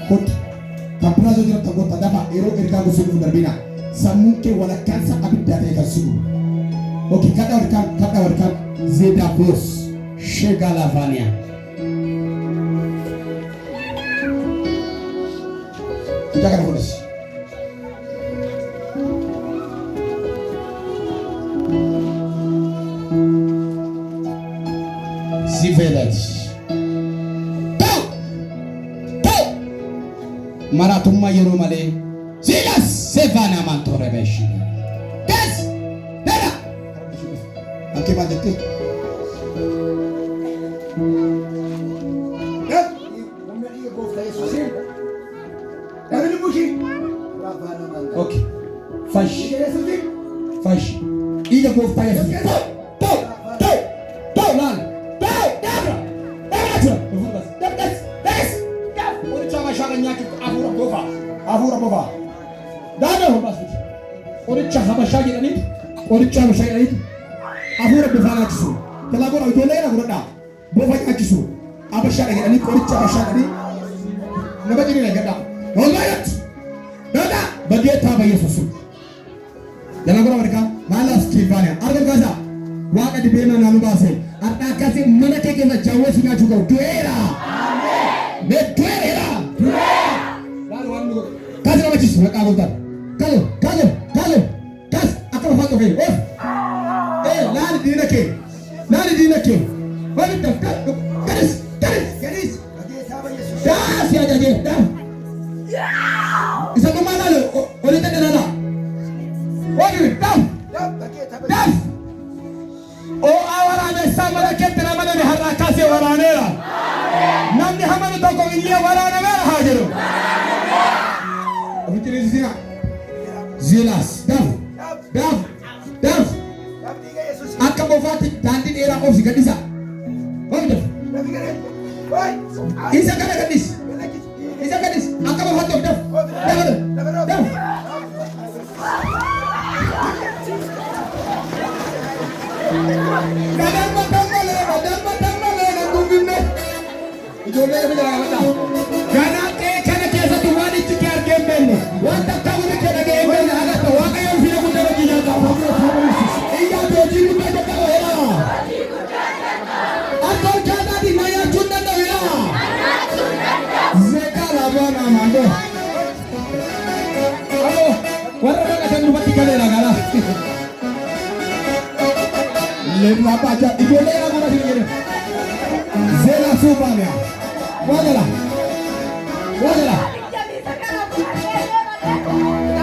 Kot tampila jira takota dafa ero erga gusudu darbina samuke wala kansa abidda ta kasudu. Okay, kada warkan Zeda Boss Shegalavania. Jangan bolos. Zivelaj. Maratumma yero male. Zilas sevana mantore beshi. Yes. Nada. Anche mandate. Okay. Faz. Ida go fire. Lan. Avura bova. Dada ho bas. Oricha habashagi ani. Oricha habashagi ani. Avura bova kisu. Telagora idole na gurada. Bova kisu. Habashagi ani oricha habashagi ani. Nabajini na gada. Wallahi. Dada bageta ba Yesus. Telagora mereka malas Stefania. Arga gaza. Waga di bema na lubase. Arta kasi manake ke na jawo singa juga duera. Amen. Me duera. Kasih nama Yesus, mereka akan tahu. Kalau, kas, apa yang kau pilih? Lari di nak. Balik dah, garis. Dah, siapa jadi? Dah. Isa kemana lo? Oleh tak ada. Oleh, dah. Oh, awal ada sama rakyat nama ni harga kasih waranera. Nanti hamil tu kau ini waranera hajar. Zilas, Dav. Akan bofati dantin era of si gadisa. Dav. Isa gadis. Akan bofati Dav. Madam batang nungguinnya. Ijolnya berjalan. Karena satu wanita cikar gembel. Wanita kamu ni kena gembel. Ada tu wakai yang film kita lagi jaga. Iya doji kita jaga hela. Atau jaga di maya cunda tu hela. Zeka lama nama tu. Halo, warna kita lupa tiga hela galah. Lemah baca. Ibu hela mana sini? Zela subahnya. Wajah.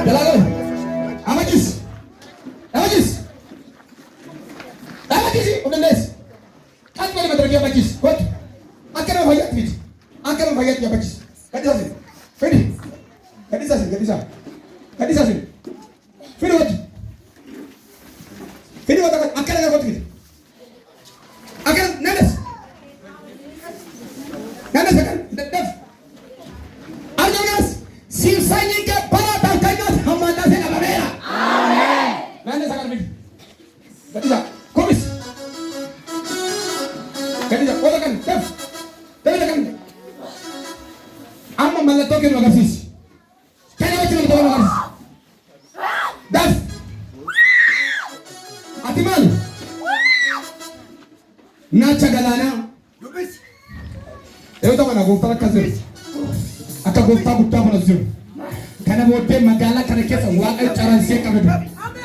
Jalan. Amajis. Udah des. Kan boleh mater dia amajis. Kot. Akan bayar fit. Dia amajis. Kadis asin. Fedi. Kadis asin. Fedi wat. Akan kot fit. Akan nanas akan. Def. Arjogas. Sisanya ke para kaigas hamada se kabera. Amen. Nanda sakar bid. Kadisa. Komis. Kadisa. Kodakan. Def. Tekan. Amma malatoke magasis. Kaya macam itu magasis. Def. Atimal. Nacha galana. Eu tahu mana gofta kasir. Aka gofta butta mana zir. Kana bote magala kana kesa wakai cara se kabadu.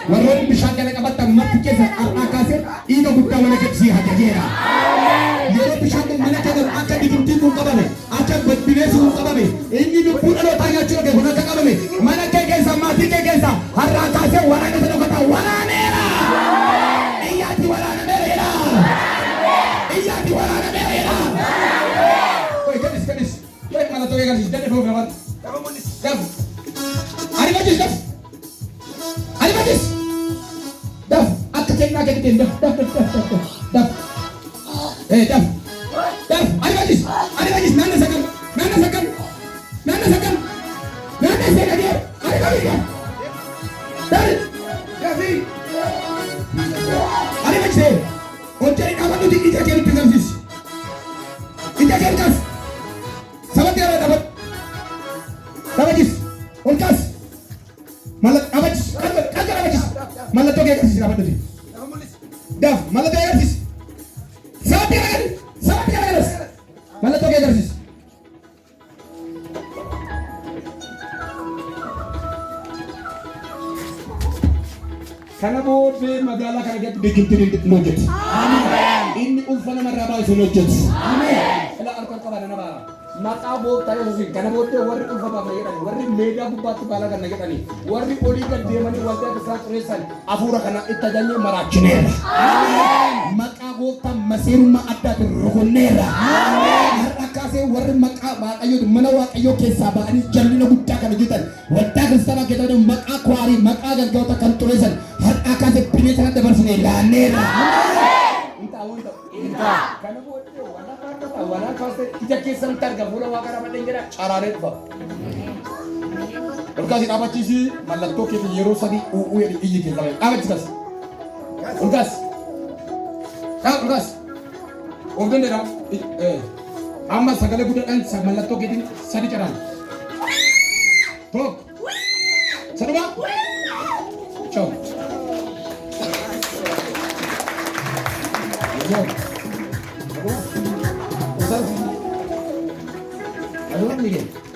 Waroi bishanga na kabata mati kesa akase ino butta mana kesi hajera. Yero bishanga mana kada aka dikinti ko kabale. Aka binesu ko kabale. Ini no pura lo tanya chura ke hona kabale. Mana ke kesa mati ke kesa harra kase warana se kata waranera. Iya di waranera. Gadis. Baik mana tu gadis? Jadi bawa berapa? Daf. Ari majis. Daf. Aku cek nak kita. Daf. Daf. Ari majis. Nana sakam. Nana saya dia. Ari majis. Dari. Davi. Ari majis. Oncari kawan tu kita cari pegang sis. Kita cari kas. Sabat dia dapat. Kabajis. Olkas. Kabajis. Kabajis. Mallattoo kee agarsiisi dhaabadhuti. Daaf mallattoo kee agarsiisi. Sababni agarsiisi. Sababni agarsiisi. Mallattoo kee agarsiisi. Kana booddee magaalaa kana keessatti beekumtiin hin hojjetu. Inni ulfa namarraa baay'ee sun hojjetu. Ila harka qaban nama maqaa booftaa Yesuusiin kana booddee warri ulfa baafna jedhani warri meedaa gubbaatti baala ganna jedhani warri olii gad deemanii waldaa isaa xureessan hafuura kana itti ajajnee maraachineera. Maqaa booftaa maseerummaa addaatiin rukunneera. Har'a kaasee warri maqaa waaqayyoo mana waaqayyoo keessaa ba'anii jallina guddaa kana hojjetan waldaa kiristaanaa keessatti maqaa kwaarii maqaa galgaloota kan xureessan har'a kaasee bineensa dabarsinee laanneera. Kana booddee wala kaasee ija keessan targa fuula waaqaa ramadeen jedha caraaree dhufa. Olkaasii dhaabachiisi mallattoo keetii yeroo sadii u'uu jedhi iyyi keessa dhaabachiisas. Olkaas. Olkaas. Of dandeedha. Amma sagalee guddaadhaan mallattoo keetiin sadi caraan. Tokko. Saduma. Ciao. Aduh, Miguel.